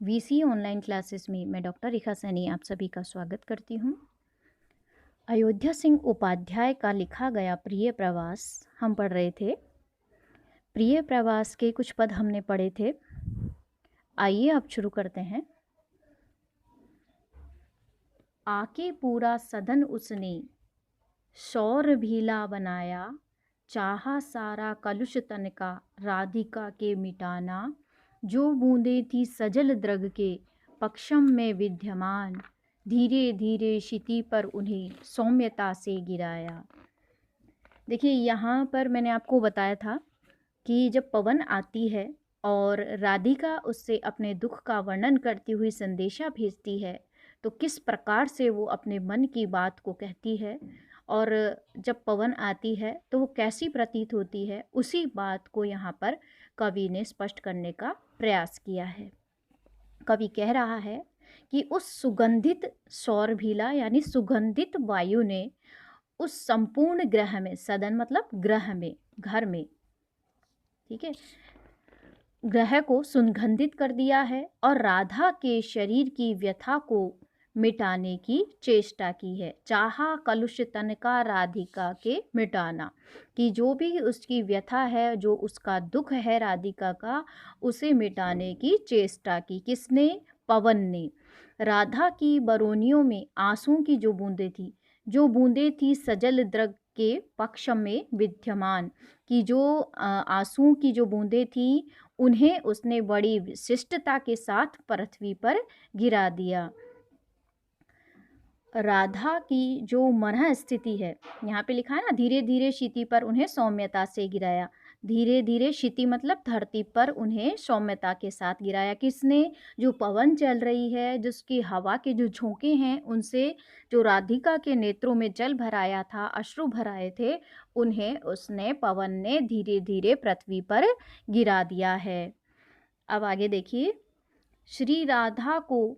VC online classes में मैं doctor रेखा सैनी आप सभी का स्वागत करती हूँ। अयोध्या सिंह उपाध्याय का लिखा गया प्रिय प्रवास हम पढ़ रहे थे। प्रिय प्रवास के कुछ पद हमने पढ़े थे। आइए अब शुरू करते हैं। आके पूरा सदन उसने सौर भीला बनाया, चाहा सारा कलुष तन का राधिका के मिटाना। जो बूंदे थी सजल द्रग के पक्षम में विद्यमान, धीरे धीरे क्षिति पर उन्हें सौम्यता से गिराया। देखिए, यहाँ पर मैंने आपको बताया था कि जब पवन आती है और राधिका उससे अपने दुख का वर्णन करती हुई संदेशा भेजती है, तो किस प्रकार से वो अपने मन की बात को कहती है और जब पवन आती है तो वो कैसी प्रतीत होती है, उसी बात को यहाँ पर कवि ने स्पष्ट करने का प्रयास किया है। कवि कह रहा है कि उस सुगंधित सौरभीला यानी सुगंधित वायु ने उस संपूर्ण ग्रह में, सदन मतलब ग्रह में, घर में, ठीक है, ग्रह को सुगंधित कर दिया है और राधा के शरीर की व्यथा को मिटाने की चेष्टा की है। चाहा कलुष तन का राधिका के मिटाना, कि जो भी उसकी व्यथा है, जो उसका दुख है राधिका का, उसे मिटाने की चेष्टा की। किसने? पवन ने। राधा की बरौनियों में आंसू की जो बूंदें थी सजल द्रग के पक्ष में विद्यमान, कि जो आंसू की जो बूंदें थी उन्हें उसने बड़ी विशिष्टता के साथ पृथ्वी पर गिरा दिया। राधा की जो मनः स्थिति है, यहाँ पे लिखा है ना, धीरे धीरे क्षिति पर उन्हें सौम्यता से गिराया। धीरे धीरे क्षिति मतलब धरती पर उन्हें सौम्यता के साथ गिराया। किसने? जो पवन चल रही है, जिसकी हवा के जो झोंके हैं, उनसे जो राधिका के नेत्रों में जल भराया था, अश्रु भराए थे, उन्हें उसने, पवन ने धीरे धीरे पृथ्वी पर गिरा दिया है। अब आगे देखिए। श्री राधा को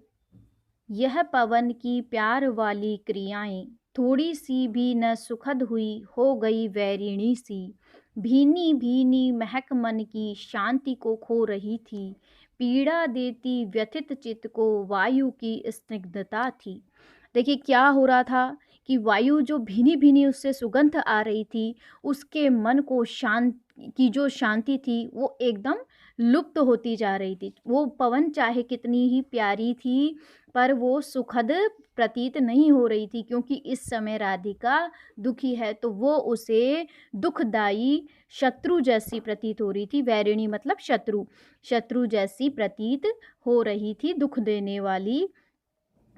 यह पवन की प्यार वाली क्रियाएं थोड़ी सी भी न सुखद हुई, हो गई वैरिणी सी। भीनी भीनी महक मन की शांति को खो रही थी, पीड़ा देती व्यथित चित्त को वायु की स्निग्धता थी। देखिए क्या हो रहा था कि वायु जो भीनी भीनी उससे सुगंध आ रही थी, उसके मन को जो शांति थी वो एकदम लुप्त होती जा रही थी। वो पवन चाहे कितनी ही प्यारी थी, पर वो सुखद प्रतीत नहीं हो रही थी, क्योंकि इस समय राधिका दुखी है, तो वो उसे दुखदाई शत्रु जैसी प्रतीत हो रही थी। वैरिणी मतलब शत्रु जैसी प्रतीत हो रही थी, दुख देने वाली।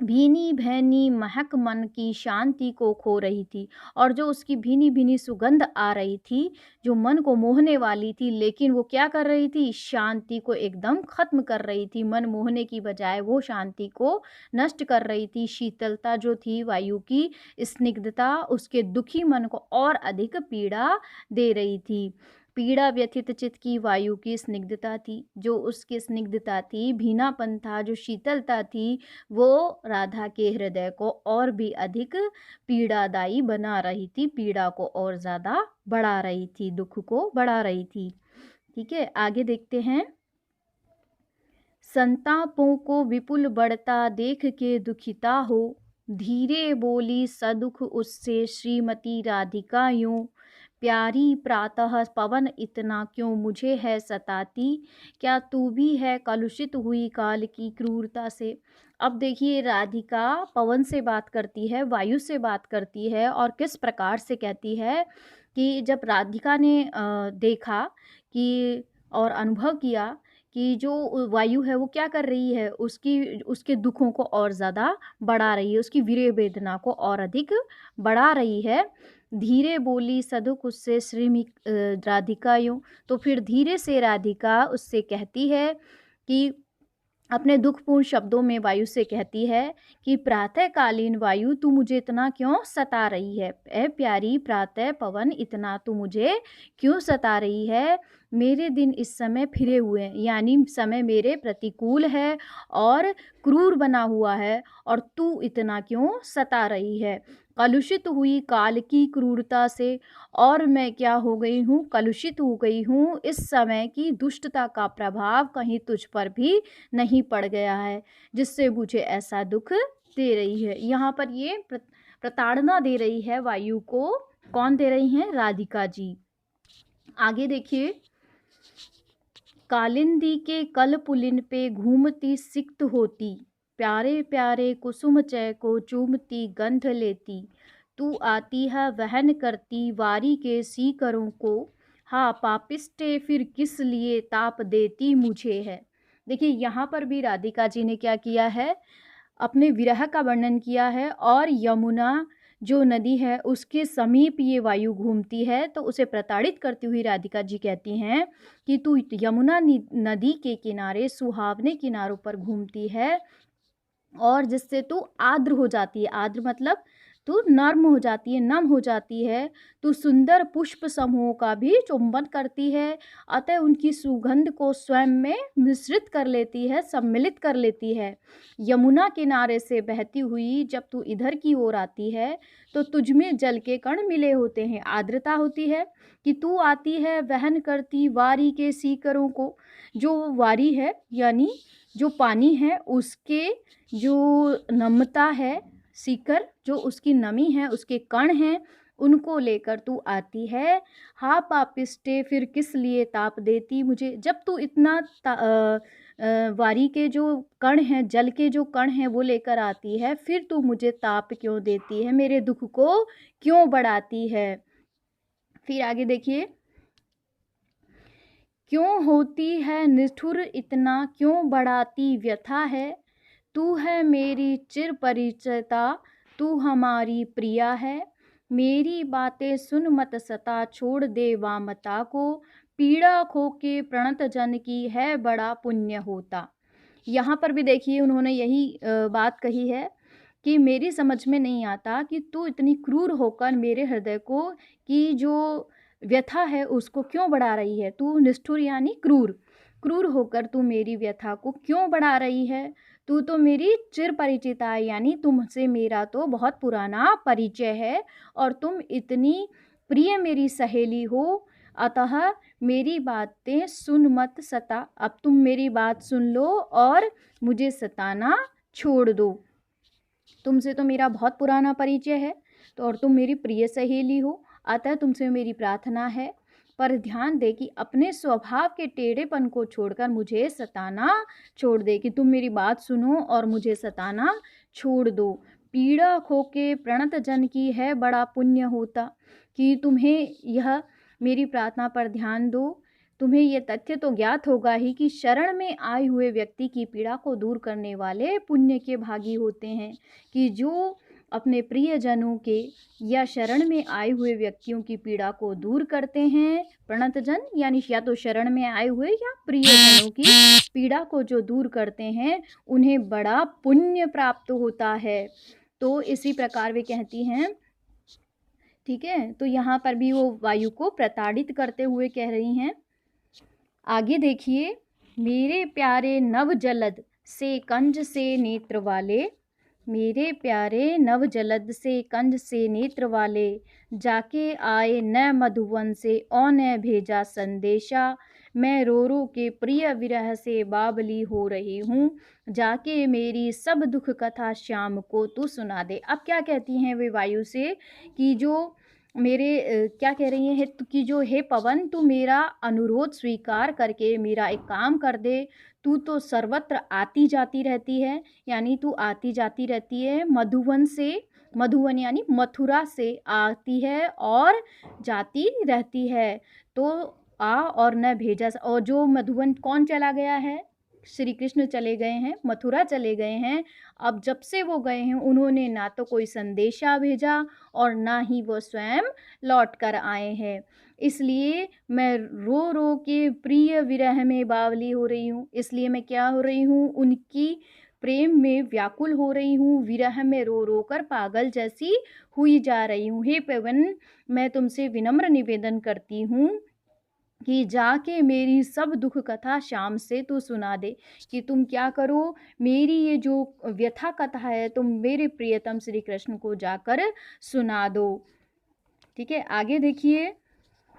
भीनी भैनी महक मन की शांति को खो रही थी, और जो उसकी भीनी भीनी सुगंध आ रही थी, जो मन को मोहने वाली थी, लेकिन वो क्या कर रही थी? शांति को एकदम खत्म कर रही थी। मन मोहने की बजाय वो शांति को नष्ट कर रही थी। शीतलता जो थी वायु की, स्निग्धता, उसके दुखी मन को और अधिक पीड़ा दे रही थी। पीड़ा व्यथित चित्त की वायु की स्निग्धता थी, जो उसकी स्निग्धता थी, भीनापन था, जो शीतलता थी, वो राधा के हृदय को और भी अधिक पीड़ादायी बना रही थी, पीड़ा को और ज़्यादा बढ़ा रही थी, दुख को बढ़ा रही थी। ठीक है, आगे देखते हैं। संतापों को विपुल बढ़ता देख के दुखिता हो, धीरे बोली सदुख उससे श्रीमती राधिका यूं। प्यारी प्रातः पवन इतना क्यों मुझे है सताती, क्या तू भी है कलुषित हुई काल की क्रूरता से। अब देखिए, राधिका पवन से बात करती है, वायु से बात करती है, और किस प्रकार से कहती है कि जब राधिका ने देखा कि और अनुभव किया कि जो वायु है वो क्या कर रही है, उसके दुखों को और ज़्यादा बढ़ा रही है, उसकी वीर्य वेदना को और अधिक बढ़ा रही है। धीरे बोली सदुक उससे राधिका यूं, तो फिर धीरे से राधिका उससे कहती है कि अपने दुखपूर्ण शब्दों में वायु से कहती है कि प्रातःकालीन वायु तू मुझे इतना क्यों सता रही है। ए प्यारी प्रातः पवन, इतना तू मुझे क्यों सता रही है। मेरे दिन इस समय फिरे हुए हैं, यानी समय मेरे प्रतिकूल है और क्रूर बना हुआ है, और तू इतना क्यों सता रही है। कलुषित हुई काल की क्रूरता से, और मैं क्या हो गई हूँ, कलुषित हो गई हूँ, इस समय की दुष्टता का प्रभाव कहीं तुझ पर भी नहीं पड़ गया है, जिससे मुझे ऐसा दुख दे रही है। यहाँ पर ये प्रताड़ना दे रही है वायु को। कौन दे रही हैं? राधिका जी। आगे देखिए, कालिंदी के कल पुलिन पे घूमती सिक्त होती, प्यारे प्यारे कुसुम चय को चूमती गंध लेती, तू आती है वहन करती वारी के सीकरों को, हाँ पापिष्टे फिर किस लिए ताप देती मुझे है। देखिए यहाँ पर भी राधिका जी ने क्या किया है, अपने विरह का वर्णन किया है, और यमुना जो नदी है उसके समीप ये वायु घूमती है, तो उसे प्रताड़ित करती हुई राधिका जी कहती हैं कि तू यमुना नदी के किनारे सुहावने किनारों पर घूमती है, और जिससे तू आर्द्र हो जाती है। आर्द्र मतलब तू नर्म हो जाती है, नम हो जाती है। तू सुंदर पुष्प समूहों का भी चुंबन करती है, अतः उनकी सुगंध को स्वयं में मिश्रित कर लेती है, सम्मिलित कर लेती है। यमुना किनारे से बहती हुई जब तू इधर की ओर आती है, तो तुझ में जल के कण मिले होते हैं, आर्द्रता होती है कि तू आती है वहन करती वारी के सीकरों को। जो वारी है यानी जो पानी है उसके जो नम्रता है, सीकर जो उसकी नमी है, उसके कण हैं, उनको लेकर तू आती है। हाँ पापिष्टे फिर किस लिए ताप देती मुझे। जब तू इतना वारी के जो कण हैं, जल के जो कण हैं वो लेकर आती है, फिर तू मुझे ताप क्यों देती है, मेरे दुख को क्यों बढ़ाती है। फिर आगे देखिए, क्यों होती है निष्ठुर इतना, क्यों बढ़ाती व्यथा है, तू है मेरी चिर परिचिता, तू हमारी प्रिया है, मेरी बातें सुन मत सता, छोड़ दे वामता को, पीड़ा खो के प्रणत जन की है बड़ा पुण्य होता। यहाँ पर भी देखिए उन्होंने यही बात कही है कि मेरी समझ में नहीं आता कि तू इतनी क्रूर होकर मेरे हृदय को की जो व्यथा है उसको क्यों बढ़ा रही है। तू निष्ठुर यानी क्रूर, क्रूर होकर तू मेरी व्यथा को क्यों बढ़ा रही है। तू तो मेरी चिर परिचिता है, यानी तुमसे मेरा तो बहुत पुराना परिचय है, और तुम इतनी प्रिय मेरी सहेली हो, अतः मेरी बातें सुन मत सता। अब तुम मेरी बात सुन लो और मुझे सताना छोड़ दो। तुमसे तो मेरा बहुत पुराना परिचय है, तो और तुम मेरी प्रिय सहेली हो, अतः तुमसे मेरी प्रार्थना है, पर ध्यान दे कि अपने स्वभाव के टेढ़ेपन को छोड़कर मुझे सताना छोड़ दे, कि तुम मेरी बात सुनो और मुझे सताना छोड़ दो। पीड़ा खो के प्रणत जन की है बड़ा पुण्य होता, कि तुम्हें यह मेरी प्रार्थना पर ध्यान दो। तुम्हें यह तथ्य तो ज्ञात होगा ही कि शरण में आए हुए व्यक्ति की पीड़ा को दूर करने वाले पुण्य के भागी होते हैं, कि जो अपने प्रियजनों के या शरण में आए हुए व्यक्तियों की पीड़ा को दूर करते हैं। प्रणत जन यानी या तो शरण में आए हुए या प्रियजनों की पीड़ा को जो दूर करते हैं, उन्हें बड़ा पुण्य प्राप्त होता है। तो इसी प्रकार वे कहती हैं, ठीक है। तो यहाँ पर भी वो वायु को प्रताड़ित करते हुए कह रही हैं। आगे देखिए, मेरे प्यारे नव जलद से कंज से नेत्र वाले, मेरे प्यारे नव जलद से कंज से नेत्र वाले, जाके आए न मधुवन से और न भेजा संदेशा, मैं रो रो के प्रिय विरह से बावली हो रही हूँ, जाके मेरी सब दुख कथा श्याम को तू सुना दे। अब क्या कहती हैं वे वायु से कि जो मेरे क्या कह रही हैं कि जो हे पवन, तू मेरा अनुरोध स्वीकार करके मेरा एक काम कर दे। तू तो सर्वत्र आती जाती रहती है, यानी तू आती जाती रहती है मधुवन से, मधुवन यानी मथुरा से आती है और जाती रहती है। तो आ और न भेजा, और जो मधुवन कौन चला गया है, श्री कृष्ण चले गए हैं, मथुरा चले गए हैं। अब जब से वो गए हैं उन्होंने ना तो कोई संदेशा भेजा और ना ही वो स्वयं लौट कर आए हैं, इसलिए मैं रो रो के प्रिय विरह में बावली हो रही हूँ। इसलिए मैं क्या हो रही हूँ, उनकी प्रेम में व्याकुल हो रही हूँ, विरह में रो रो कर पागल जैसी हुई जा रही हूँ। हे पवन, मैं तुमसे विनम्र निवेदन करती हूँ कि जाके मेरी सब दुख कथा श्याम से तू सुना दे, कि तुम क्या करो, मेरी ये जो व्यथा कथा है तुम मेरे प्रियतम श्री कृष्ण को जाकर सुना दो। ठीक है, आगे देखिए,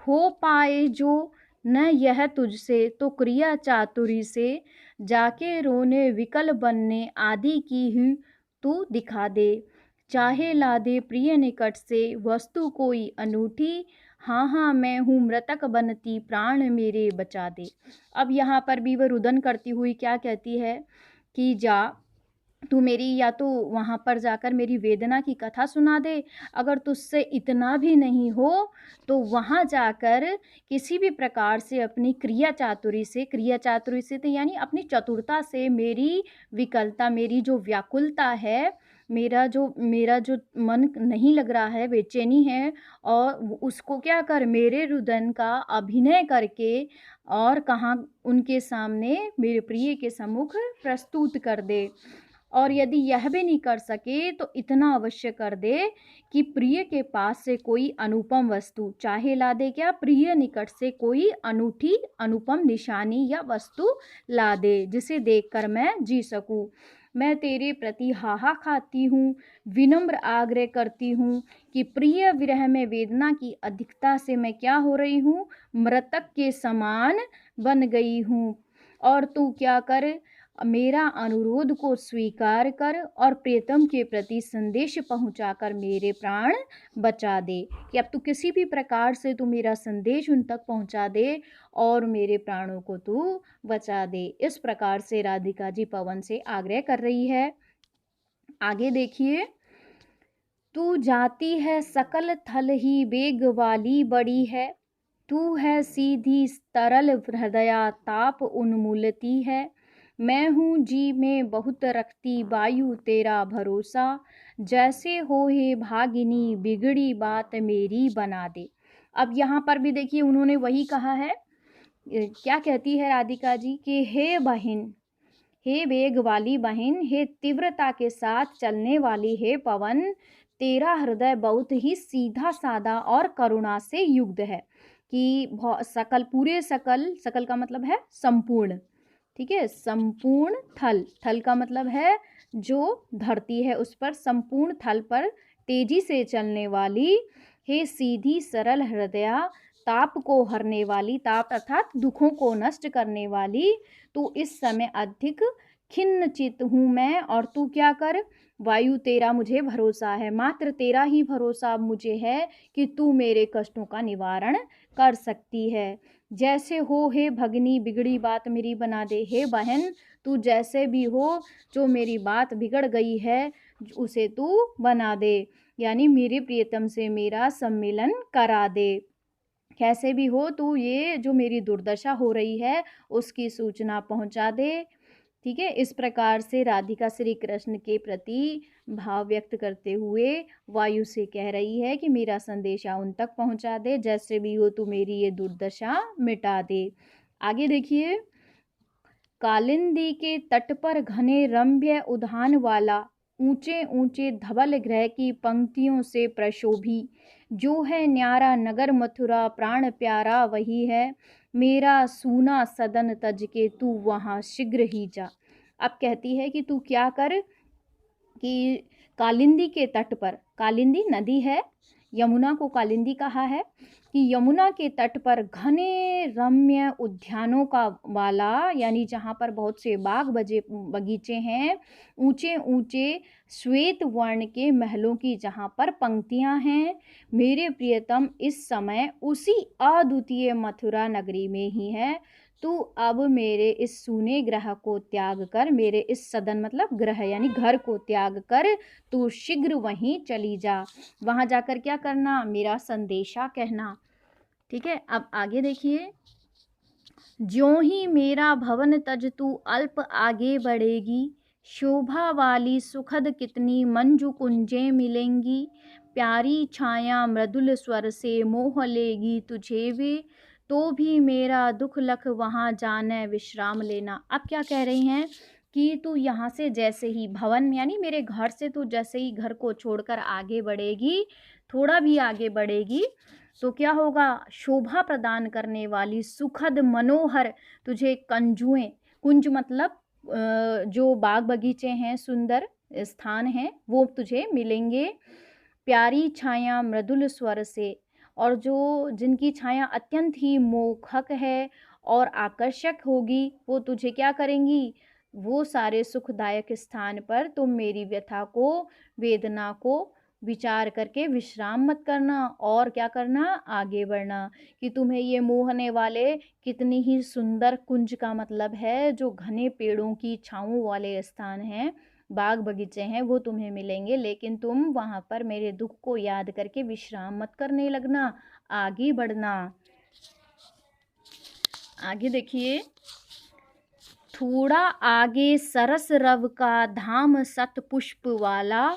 हो पाए जो न यह तुझसे तो क्रिया चातुरी से, जाके रोने विकल बनने आदि की ही तू दिखा दे, चाहे ला दे प्रिय निकट से वस्तु कोई अनूठी, हाँ हाँ मैं हूँ मृतक बनती प्राण मेरे बचा दे। अब यहाँ पर भी वह रुदन करती हुई क्या कहती है कि जा तू मेरी या तो वहाँ पर जाकर मेरी वेदना की कथा सुना दे, अगर तुझसे इतना भी नहीं हो तो वहाँ जाकर किसी भी प्रकार से अपनी क्रिया चातुरी से तो यानी अपनी चतुरता से मेरी विकलता, मेरी जो व्याकुलता है, मेरा जो मन नहीं लग रहा है, बेचैनी है, और उसको क्या कर मेरे रुदन का अभिनय करके और कहाँ उनके सामने मेरे प्रिय के सम्मुख प्रस्तुत कर दे। और यदि यह भी नहीं कर सके तो इतना अवश्य कर दे कि प्रिय के पास से कोई अनुपम वस्तु, चाहे ला दे क्या, प्रिय निकट से कोई अनूठी अनुपम निशानी या वस्तु ला दे जिसे देखकर मैं जी सकूं। मैं तेरे प्रति हाहा खाती हूँ, विनम्र आग्रह करती हूँ कि प्रिय विरह में वेदना की अधिकता से मैं क्या हो रही हूँ, मृतक के समान बन गई हूँ। और तू क्या कर, मेरा अनुरोध को स्वीकार कर और प्रियतम के प्रति संदेश पहुंचाकर मेरे प्राण बचा दे, कि अब तू किसी भी प्रकार से तू मेरा संदेश उन तक पहुंचा दे और मेरे प्राणों को तू बचा दे। इस प्रकार से राधिका जी पवन से आग्रह कर रही है। आगे देखिए, तू जाती है सकल थल ही वेग वाली बड़ी है, तू है सीधी तरल हृदया ताप उन्मूलती है, मैं हूँ जी में बहुत रखती वायु तेरा भरोसा, जैसे हो हे भागिनी बिगड़ी बात मेरी बना दे। अब यहाँ पर भी देखिए उन्होंने वही कहा है, क्या कहती है राधिका जी कि हे बहन, हे वेग वाली बहन, हे तीव्रता के साथ चलने वाली, हे पवन, तेरा हृदय बहुत ही सीधा साधा और करुणा से युक्त है, कि सकल पूरे सकल, सकल का मतलब है संपूर्ण, ठीक है, संपूर्ण थल, थल का मतलब है जो धरती है उस पर, संपूर्ण थल पर तेजी से चलने वाली, हे सीधी सरल हृदया, ताप को हरने वाली, ताप अर्थात दुखों को नष्ट करने वाली, तो इस समय अधिक खिन्न चित हूँ मैं, और तू क्या कर, वायु तेरा मुझे भरोसा है, मात्र तेरा ही भरोसा मुझे है कि तू मेरे कष्टों का निवारण कर सकती है। जैसे हो हे भगनी बिगड़ी बात मेरी बना दे, हे बहन तू जैसे भी हो, जो मेरी बात बिगड़ गई है उसे तू बना दे, यानी मेरे प्रियतम से मेरा सम्मिलन करा दे। कैसे भी हो तू ये जो मेरी दुर्दशा हो रही है उसकी सूचना पहुंचा दे। ठीक है, इस प्रकार से राधिका श्री कृष्ण के प्रति भाव व्यक्त करते हुए वायु से कह रही है कि मेरा संदेशा उन तक पहुंचा दे, जैसे भी हो तू मेरी ये दुर्दशा मिटा दे। आगे देखिए, कालिंदी के तट पर घने रम्य उद्यान वाला, ऊंचे ऊंचे धवल गृह की पंक्तियों से प्रशोभी, जो है न्यारा नगर मथुरा प्राण प्यारा वही है, मेरा सूना सदन तज के तू वहाँ शीघ्र ही जा। अब कहती है कि तू क्या कर, कि कालिंदी के तट पर, कालिंदी नदी है, यमुना को कालिंदी कहा है, कि यमुना के तट पर घने रम्य उद्यानों का वाला, यानी जहाँ पर बहुत से बाग बगीचे हैं, ऊंचे ऊंचे श्वेत वर्ण के महलों की जहाँ पर पंक्तियाँ हैं, मेरे प्रियतम इस समय उसी अद्वितीय मथुरा नगरी में ही है। तू अब मेरे इस सूने ग्रह को त्याग कर, मेरे इस सदन मतलब ग्रह यानी घर को त्याग कर तू शीघ्र वहीं चली जा, वहां जाकर क्या करना, मेरा संदेशा कहना। ठीक है, अब आगे देखिए, ज्यों ही मेरा भवन तज तू अल्प आगे बढ़ेगी, शोभा वाली सुखद कितनी मंजू कुंजें मिलेंगी, प्यारी छाया मृदुल स्वर से मोह लेगी तुझे वे, तो भी मेरा दुख लख वहाँ जाने विश्राम लेना। अब क्या कह रही हैं कि तू यहाँ से जैसे ही भवन यानी मेरे घर से तू जैसे ही घर को छोड़कर आगे बढ़ेगी, थोड़ा भी आगे बढ़ेगी, तो क्या होगा, शोभा प्रदान करने वाली सुखद मनोहर तुझे कंजुएं, कुंज मतलब जो बाग बगीचे हैं, सुंदर स्थान हैं, वो तुझे मिलेंगे। प्यारी छाया मृदुल स्वर से, और जो जिनकी छाया अत्यंत ही मोहक है और आकर्षक होगी, वो तुझे क्या करेंगी, वो सारे सुखदायक स्थान पर तुम मेरी व्यथा को, वेदना को विचार करके विश्राम मत करना, और क्या करना, आगे बढ़ना। कि तुम्हें ये मोहने वाले कितनी ही सुंदर कुंज का मतलब है, जो घने पेड़ों की छाँव वाले स्थान हैं, बाग बगीचे हैं, वो तुम्हें मिलेंगे, लेकिन तुम वहाँ पर मेरे दुख को याद करके विश्राम मत करने लगना, आगे बढ़ना। आगे देखिए, थोड़ा आगे सरस रव का धाम सत पुष्प वाला,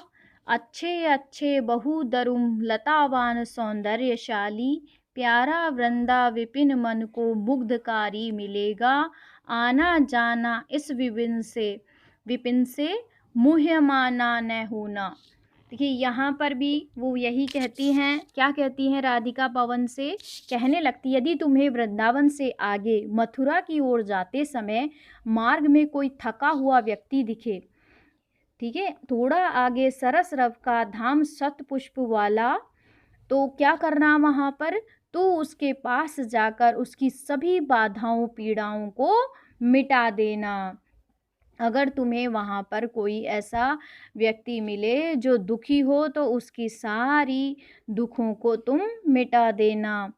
अच्छे अच्छे बहुदरुम लतावान सौंदर्यशाली, प्यारा वृंदा विपिन मन को मुग्धकारी मिलेगा, आना जाना इस विपिन से मुह्यमाना न होना। देखिए यहाँ पर भी वो यही कहती हैं, क्या कहती हैं राधिका पवन से, कहने लगती, यदि तुम्हें वृंदावन से आगे मथुरा की ओर जाते समय मार्ग में कोई थका हुआ व्यक्ति दिखे, ठीक है, थोड़ा आगे सरस रव का धाम सतपुष्प वाला, तो क्या करना वहाँ पर, तो उसके पास जाकर उसकी सभी बाधाओं पीड़ाओं को मिटा देना। अगर तुम्हें वहाँ पर कोई ऐसा व्यक्ति मिले जो दुखी हो, तो उसकी सारी दुखों को तुम मिटा देना।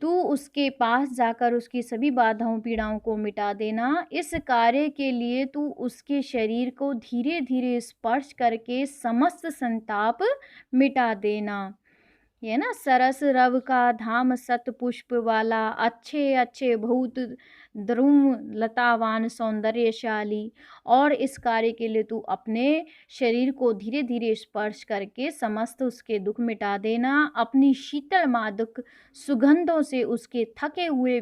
तू उसके पास जाकर उसकी सभी बाधाओं पीड़ाओं को मिटा देना। इस कार्य के लिए तू उसके शरीर को धीरे धीरे स्पर्श करके समस्त संताप मिटा देना। ये ना, सरस रव का धाम सत पुष्प वाला, अच्छे अच्छे बहुत द्रुम लतावान सौंदर्यशाली, और इस कार्य के लिए तू अपने शरीर को धीरे धीरे स्पर्श करके समस्त उसके दुख मिटा देना। अपनी शीतल मादक सुगंधों से उसके उस थके हुए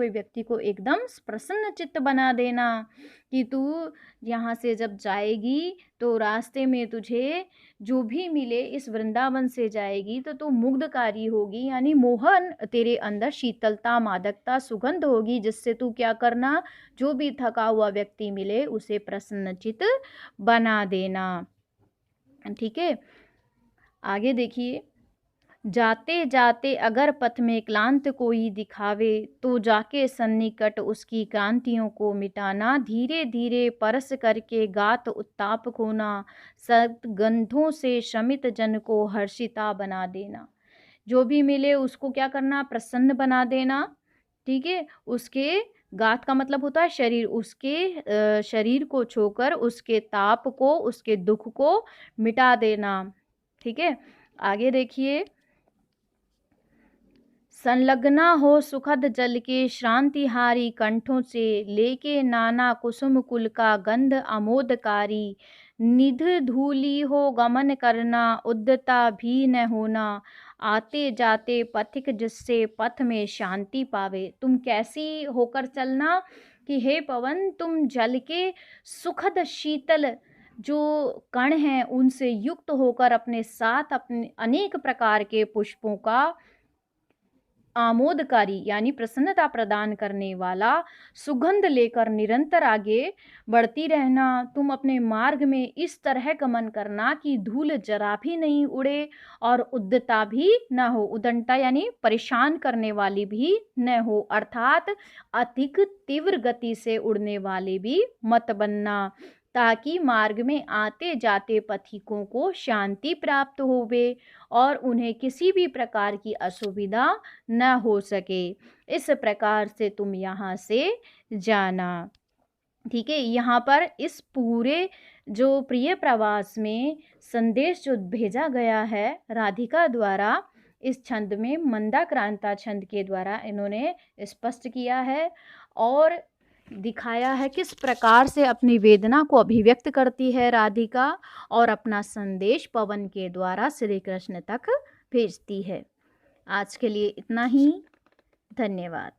व्यक्ति को एकदम प्रसन्न चित्त बना देना। कि तू यहाँ से जब जाएगी तो रास्ते में तुझे जो भी मिले, इस वृंदावन से जाएगी तो तू मुग्धकारी होगी, यानी मोहन, तेरे अंदर शीतलता, मादकता, सुगंध होगी, जिससे तू क्या करना, जो भी थका हुआ व्यक्ति मिले उसे प्रसन्नचित बना देना। ठीक है, आगे देखिए, जाते जाते अगर पथ में क्लांत कोई दिखावे, तो जाके सन्निकट उसकी क्रांतियों को मिटाना। धीरे धीरे परस करके गात उत्ताप खोना, सद्गंधों से शमित जन को हर्षिता बना देना। जो भी मिले उसको क्या करना, प्रसन्न बना देना। ठीक है, उसके गात का मतलब होता है शरीर, उसके शरीर को छूकर उसके ताप को, उसके दुख को मिटा देना। ठीक है, आगे देखिए, संलग्ना हो सुखद जल के श्रांतिहारी कंठों से, लेके नाना कुसुम कुल का गंध आमोदकारी, निध धूली हो गमन करना, उद्यता भी न होना, आते जाते पथिक जिससे पथ में शांति पावे। तुम कैसी होकर चलना, कि हे पवन, तुम जल के सुखद शीतल जो कण हैं उनसे युक्त होकर अपने साथ अपने अनेक प्रकार के पुष्पों का आमोदकारी यानी प्रसन्नता प्रदान करने वाला सुगंध लेकर निरंतर आगे बढ़ती रहना। तुम अपने मार्ग में इस तरह गमन करना कि धूल जरा भी नहीं उड़े और उद्दता भी न हो। उदंता यानी परेशान करने वाली भी न हो, अर्थात अधिक तीव्र गति से उड़ने वाले भी मत बनना, ताकि मार्ग में आते जाते पथिकों को शांति प्राप्त होवे और उन्हें किसी भी प्रकार की असुविधा न हो सके। इस प्रकार से तुम यहाँ से जाना। ठीक है, यहाँ पर इस पूरे जो प्रिय प्रवास में संदेश जो भेजा गया है राधिका द्वारा, इस छंद में मंदाक्रांता छंद के द्वारा इन्होंने स्पष्ट किया है और दिखाया है किस प्रकार से अपनी वेदना को अभिव्यक्त करती है राधिका और अपना संदेश पवन के द्वारा श्री कृष्ण तक भेजती है। आज के लिए इतना ही, धन्यवाद।